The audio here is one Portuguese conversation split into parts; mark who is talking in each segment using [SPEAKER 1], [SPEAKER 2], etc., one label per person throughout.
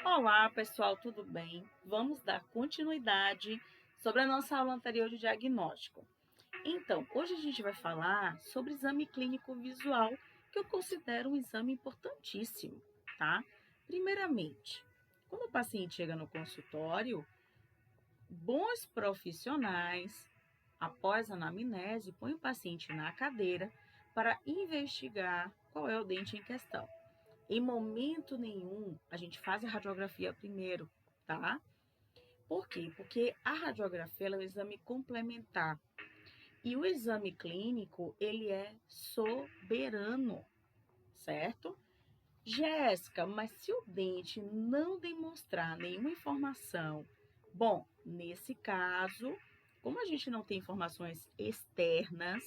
[SPEAKER 1] Olá, pessoal, tudo bem? Vamos dar continuidade sobre a nossa aula anterior de diagnóstico. Então, hoje a gente vai falar sobre exame clínico visual, que eu considero um exame importantíssimo, tá? Primeiramente, quando o paciente chega no consultório, bons profissionais, após a anamnese, põem o paciente na cadeira para investigar qual é o dente em questão. Em momento nenhum, a gente faz a radiografia primeiro, tá? Por quê? Porque a radiografia é um exame complementar. E o exame clínico, ele é soberano, certo? Jéssica, mas se o dente não demonstrar nenhuma informação, bom, nesse caso, como a gente não tem informações externas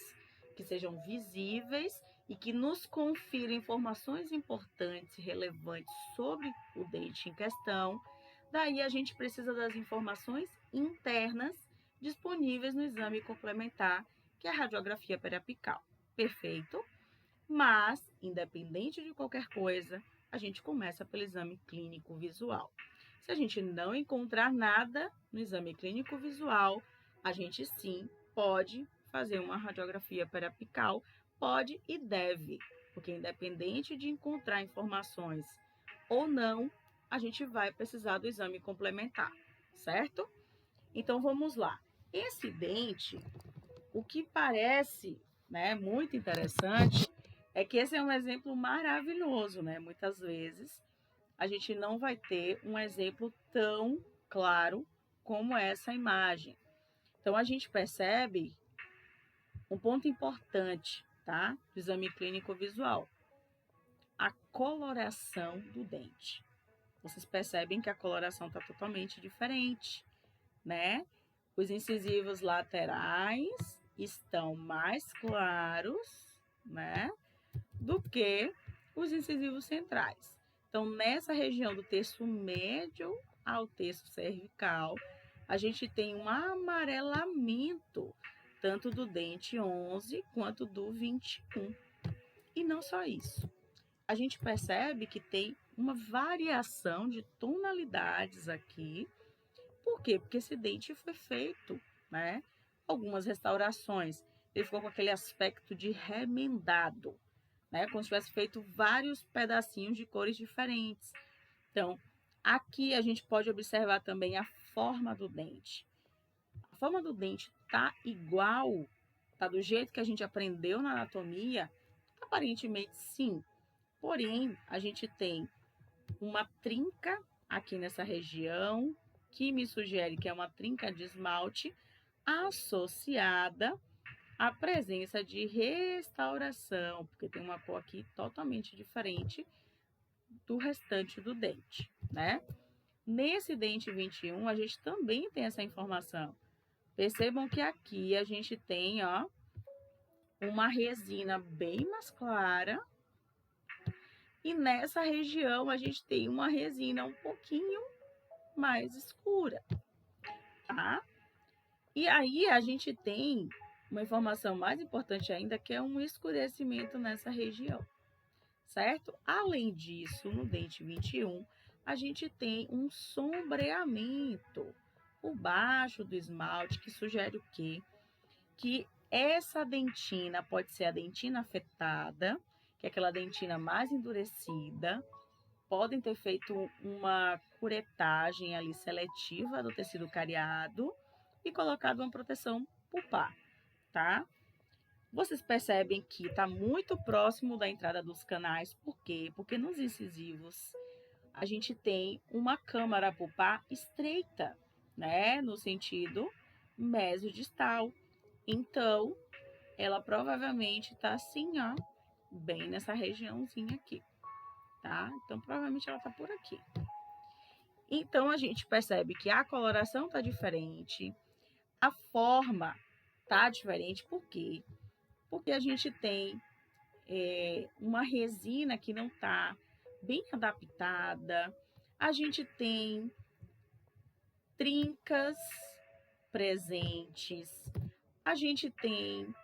[SPEAKER 1] que sejam visíveis e que nos confiram informações importantes e relevantes sobre o dente em questão, daí a gente precisa das informações internas disponíveis no exame complementar, que é a radiografia periapical. Perfeito? Mas, independente de qualquer coisa, a gente começa pelo exame clínico visual. Se a gente não encontrar nada no exame clínico visual, a gente sim pode fazer uma radiografia periapical, pode e deve, porque independente de encontrar informações ou não, a gente vai precisar do exame complementar, certo? Então vamos lá. Esse dente, o que parece, né, muito interessante é que esse é um exemplo maravilhoso, né? Muitas vezes a gente não vai ter um exemplo tão claro como essa imagem. Então a gente percebe um ponto importante, tá? Do exame clínico visual, a coloração do dente. Vocês percebem que a coloração está totalmente diferente, né? Os incisivos laterais estão mais claros, né, do que os incisivos centrais. Então, nessa região do terço médio ao terço cervical, a gente tem um amarelamento tanto do dente 11 quanto do 21. E não só isso. A gente percebe que tem uma variação de tonalidades aqui. Por quê? Porque esse dente foi feito, né? Algumas restaurações. Ele ficou com aquele aspecto de remendado, né? Como se tivesse feito vários pedacinhos de cores diferentes. Então, aqui a gente pode observar também a forma do dente. A forma do dente tá igual, tá do jeito que a gente aprendeu na anatomia? Aparentemente sim. Porém, a gente tem uma trinca aqui nessa região, que me sugere que é uma trinca de esmalte associada à presença de restauração, porque tem uma cor aqui totalmente diferente do restante do dente, né? Nesse dente 21, a gente também tem essa informação. Percebam que aqui a gente tem, ó, uma resina bem mais clara e nessa região a gente tem uma resina um pouquinho mais escura, tá? E aí a gente tem uma informação mais importante ainda, que é um escurecimento nessa região, certo? Além disso, no dente 21, a gente tem um sombreamento por baixo do esmalte, que sugere o quê? Que essa dentina pode ser a dentina afetada, que é aquela dentina mais endurecida, podem ter feito uma curetagem ali seletiva do tecido cariado e colocado uma proteção pulpar, tá? Vocês percebem que está muito próximo da entrada dos canais, por quê? Porque nos incisivos a gente tem uma câmara pulpar estreita, né? No sentido mesodistal. Então, ela provavelmente está assim, ó, bem nessa regiãozinha aqui, tá? Então, provavelmente ela está por aqui. Então, a gente percebe que a coloração está diferente, a forma está diferente, por quê? Porque a gente tem uma resina que não está bem adaptada, a gente tem trincas presentes, a gente tem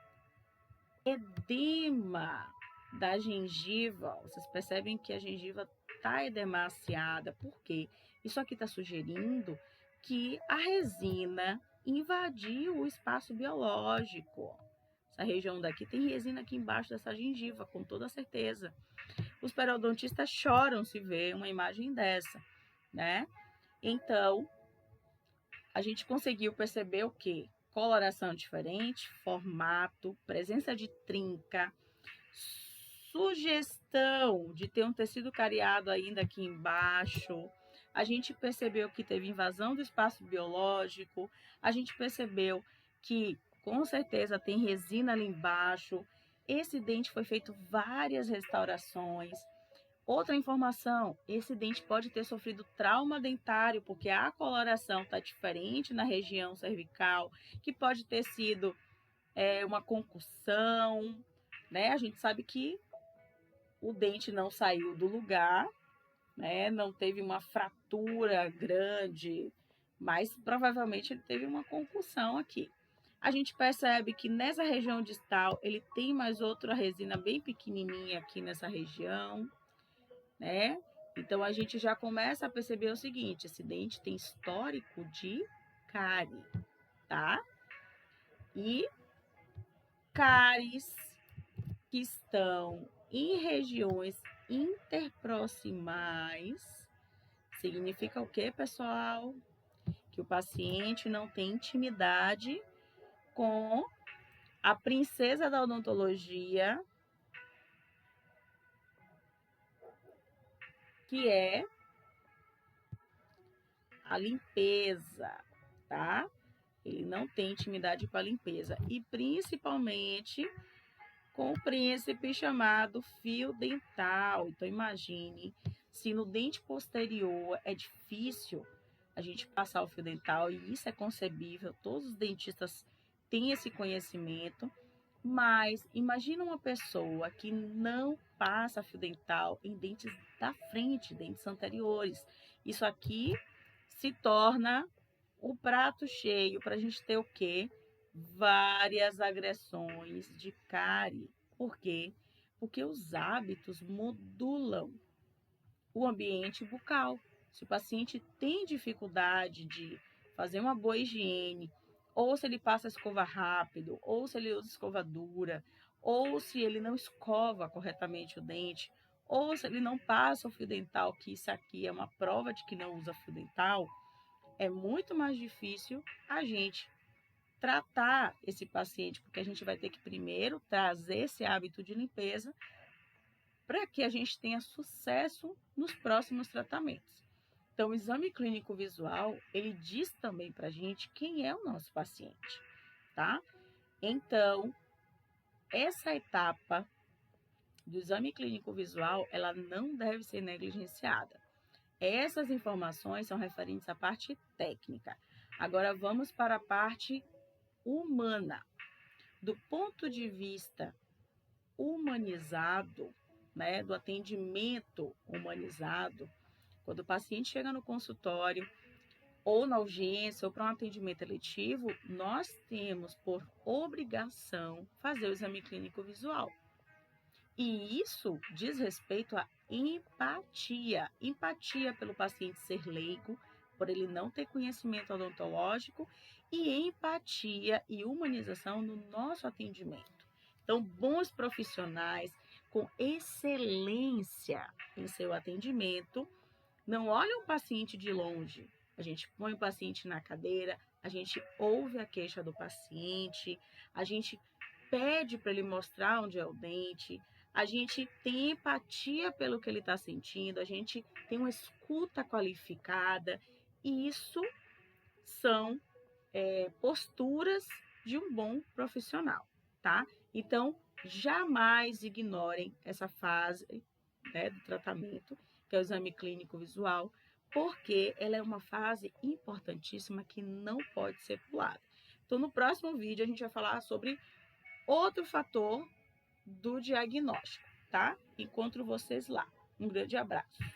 [SPEAKER 1] edema da gengiva. Vocês percebem que a gengiva está edemaciada. Por quê? Isso aqui está sugerindo que a resina invadiu o espaço biológico. Essa região daqui tem resina aqui embaixo dessa gengiva, com toda certeza. Os periodontistas choram se ver uma imagem dessa, né? Então, a gente conseguiu perceber o quê? Coloração diferente, formato, presença de trinca, sugestão de ter um tecido cariado ainda aqui embaixo. A gente percebeu que teve invasão do espaço biológico. A gente percebeu que com certeza tem resina ali embaixo. Esse dente foi feito várias restaurações. Outra informação, esse dente pode ter sofrido trauma dentário, porque a coloração está diferente na região cervical, que pode ter sido uma concussão, né? A gente sabe que o dente não saiu do lugar, né? Não teve uma fratura grande, mas provavelmente ele teve uma concussão aqui. A gente percebe que nessa região distal ele tem mais outra resina bem pequenininha aqui nessa região, né? Então a gente já começa a perceber o seguinte: esse dente tem histórico de cárie, tá? E cáries que estão em regiões interproximais significa o quê, pessoal? Que o paciente não tem intimidade com a princesa da odontologia, que é a limpeza, tá? Ele não tem intimidade com a limpeza. E principalmente com o príncipe chamado fio dental. Então, imagine se no dente posterior é difícil a gente passar o fio dental, e isso é concebível, todos os dentistas têm esse conhecimento, mas imagina uma pessoa que não passa fio dental em dentes da frente, dentes anteriores. Isso aqui se torna o prato cheio para a gente ter o quê? Várias agressões de cárie. Por quê? Porque os hábitos modulam o ambiente bucal. Se o paciente tem dificuldade de fazer uma boa higiene, ou se ele passa a escova rápido, ou se ele usa escova dura, ou se ele não escova corretamente o dente, ou se ele não passa o fio dental, que isso aqui é uma prova de que não usa fio dental, é muito mais difícil a gente tratar esse paciente, porque a gente vai ter que primeiro trazer esse hábito de limpeza para que a gente tenha sucesso nos próximos tratamentos. Então, o exame clínico visual, ele diz também para a gente quem é o nosso paciente, tá? Então, essa etapa do exame clínico visual, ela não deve ser negligenciada. Essas informações são referentes à parte técnica. Agora, vamos para a parte humana. Do ponto de vista humanizado, né, do atendimento humanizado, quando o paciente chega no consultório, ou na urgência, ou para um atendimento eletivo, nós temos por obrigação fazer o exame clínico visual. E isso diz respeito à empatia. Empatia pelo paciente ser leigo, por ele não ter conhecimento odontológico, e empatia e humanização no nosso atendimento. Então, bons profissionais com excelência em seu atendimento não olham o paciente de longe. A gente põe o paciente na cadeira, a gente ouve a queixa do paciente, a gente pede para ele mostrar onde é o dente, a gente tem empatia pelo que ele está sentindo, a gente tem uma escuta qualificada, e isso são posturas de um bom profissional, tá? Então, jamais ignorem essa fase, né, do tratamento, que é o exame clínico visual, porque ela é uma fase importantíssima que não pode ser pulada. Então, no próximo vídeo, a gente vai falar sobre outro fator do diagnóstico, tá? Encontro vocês lá. Um grande abraço.